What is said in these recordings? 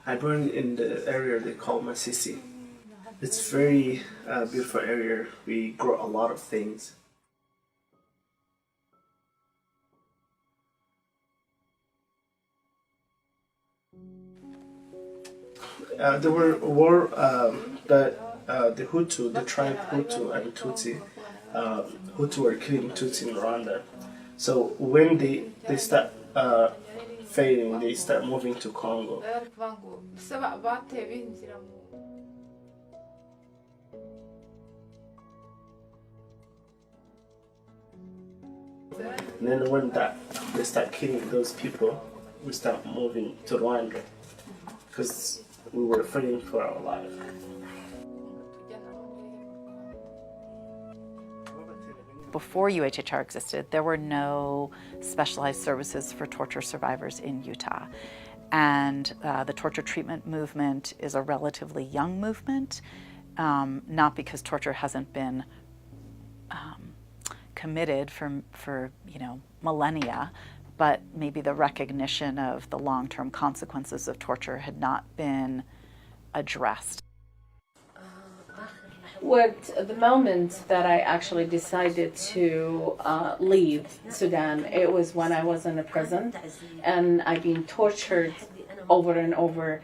I born in the area they call Masisi. It's very beautiful area. We grow a lot of things. There were war. The Hutu, the tribe Hutu and Tutsi. Hutu were killing Tutsi in Rwanda. So when they start fading, they start moving to Congo. And then when they start killing those people, we start moving to Rwanda because we were fighting for our life. Before UHHR existed, there were no specialized services for torture survivors in Utah. And the torture treatment movement is a relatively young movement, not because torture hasn't been committed for millennia, but maybe the recognition of the long-term consequences of torture had not been addressed. What the moment that I actually decided to leave Sudan, it was when I was in a prison and I've been tortured over and over.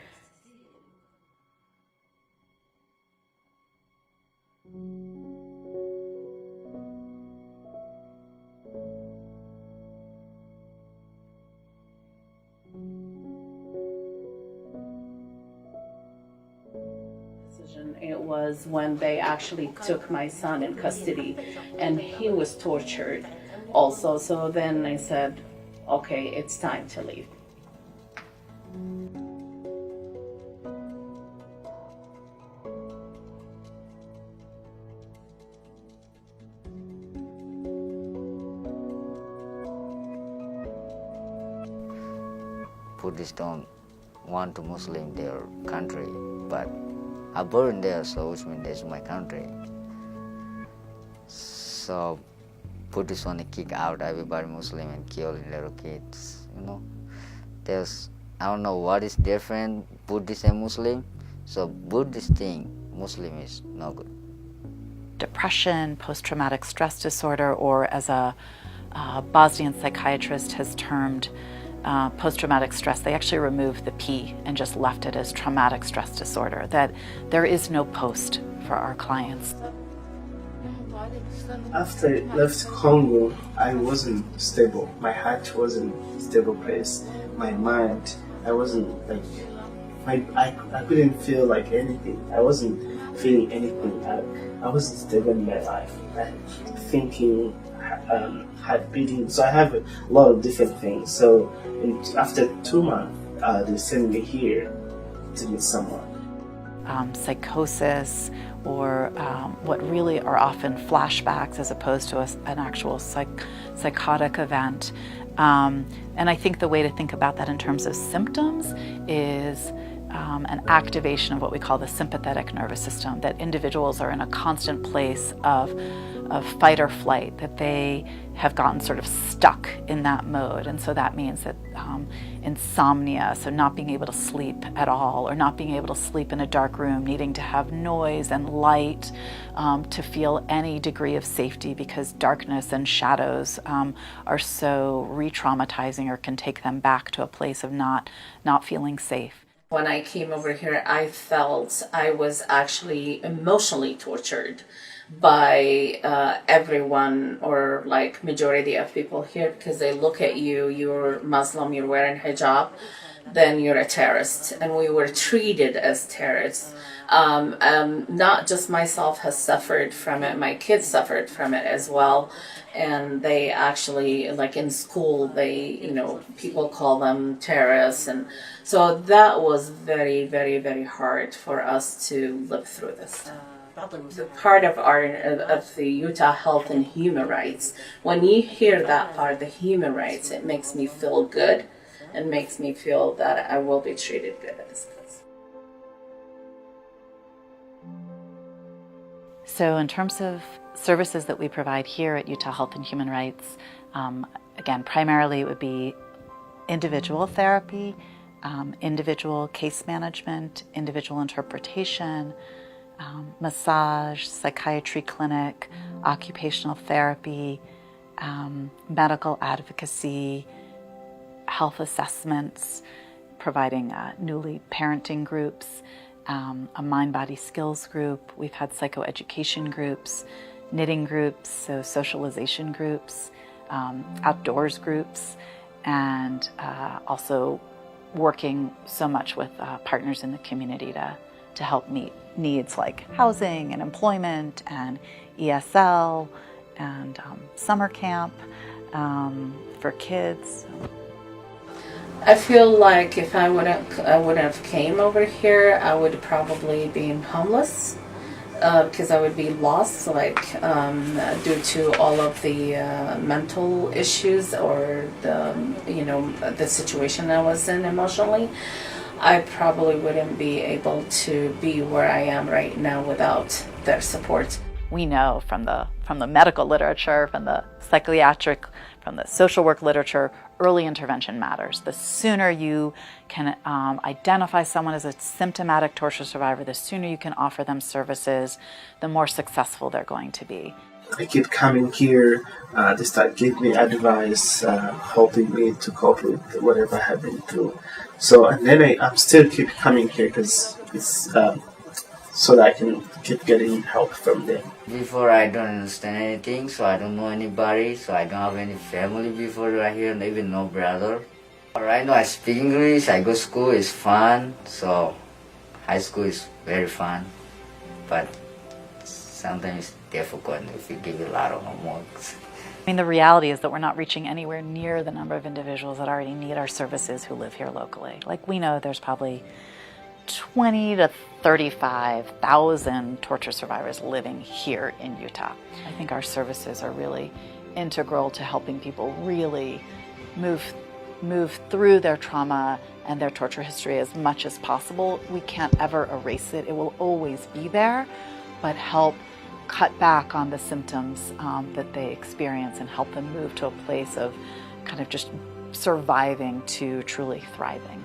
It was when they actually took my son in custody and he was tortured also. So then I said, okay, it's time to leave. Buddhists don't want to Muslim their country, but I born there, so which means that's my country. So Buddhists want to kick out everybody Muslim and kill little kids. There's, I don't know what is different Buddhist and Muslim. So Buddhist think Muslim is no good. Depression, post-traumatic stress disorder, or as a Bosnian psychiatrist has termed post-traumatic stress, they actually removed the P and just left it as traumatic stress disorder, that there is no post for our clients. After I left Congo, I wasn't stable. My heart wasn't a stable place. My mind, I wasn't I couldn't feel like anything. I wasn't feeling anything. I wasn't stable in my life. Thinking, heart beating. So I have a lot of different things. So after 2 months, they sent me here to meet someone. Psychosis, or what really are often flashbacks as opposed to an actual psychotic event. And I think the way to think about that in terms of symptoms is an activation of what we call the sympathetic nervous system, that individuals are in a constant place of fight or flight, that they have gotten sort of stuck in that mode. And so that means that insomnia, so not being able to sleep at all, or not being able to sleep in a dark room, needing to have noise and light to feel any degree of safety, because darkness and shadows are so re-traumatizing, or can take them back to a place of not feeling safe. When I came over here, I felt I was actually emotionally tortured by everyone, or like majority of people here, because they look at you, you're Muslim, you're wearing hijab, then you're a terrorist. And we were treated as terrorists. Not just myself has suffered from it, my kids suffered from it as well. And they actually, like in school, people call them terrorists. And so that was very, very, very hard for us to live through this. Part of the Utah Health and Human Rights, when you hear that part, the human rights, it makes me feel good and makes me feel that I will be treated good at this place. So in terms of services that we provide here at Utah Health and Human Rights, again, primarily it would be individual therapy, individual case management, individual interpretation, massage, psychiatry clinic, occupational therapy, medical advocacy, health assessments, providing newly parenting groups, a mind-body skills group. We've had psychoeducation groups, knitting groups, so socialization groups, outdoors groups, and also working so much with partners in the community to help meet needs like housing and employment and ESL and summer camp for kids. I feel like if I wouldn't have came over here, I would probably be homeless because I would be lost, like due to all of the mental issues or the situation I was in emotionally. I probably wouldn't be able to be where I am right now without their support. We know from the medical literature, from the psychiatric, from the social work literature, early intervention matters. The sooner you can identify someone as a symptomatic torture survivor, the sooner you can offer them services, the more successful they're going to be. I keep coming here, they start giving me advice, helping me to cope with whatever I have been through. So, and then I'm still keep coming here because it's so that I can keep getting help from them. Before I don't understand anything, so I don't know anybody, so I don't have any family before right here, even no brother. Right now I speak English, I go to school, it's fun, so high school is very fun, but sometimes it's difficult if you give a lot of homeworks. I mean, the reality is that we're not reaching anywhere near the number of individuals that already need our services who live here locally. Like, we know there's probably 20 to 35,000 torture survivors living here in Utah. I think our services are really integral to helping people really move through their trauma and their torture history as much as possible. We can't ever erase it. It will always be there, but help cut back on the symptoms that they experience and help them move to a place of kind of just surviving to truly thriving.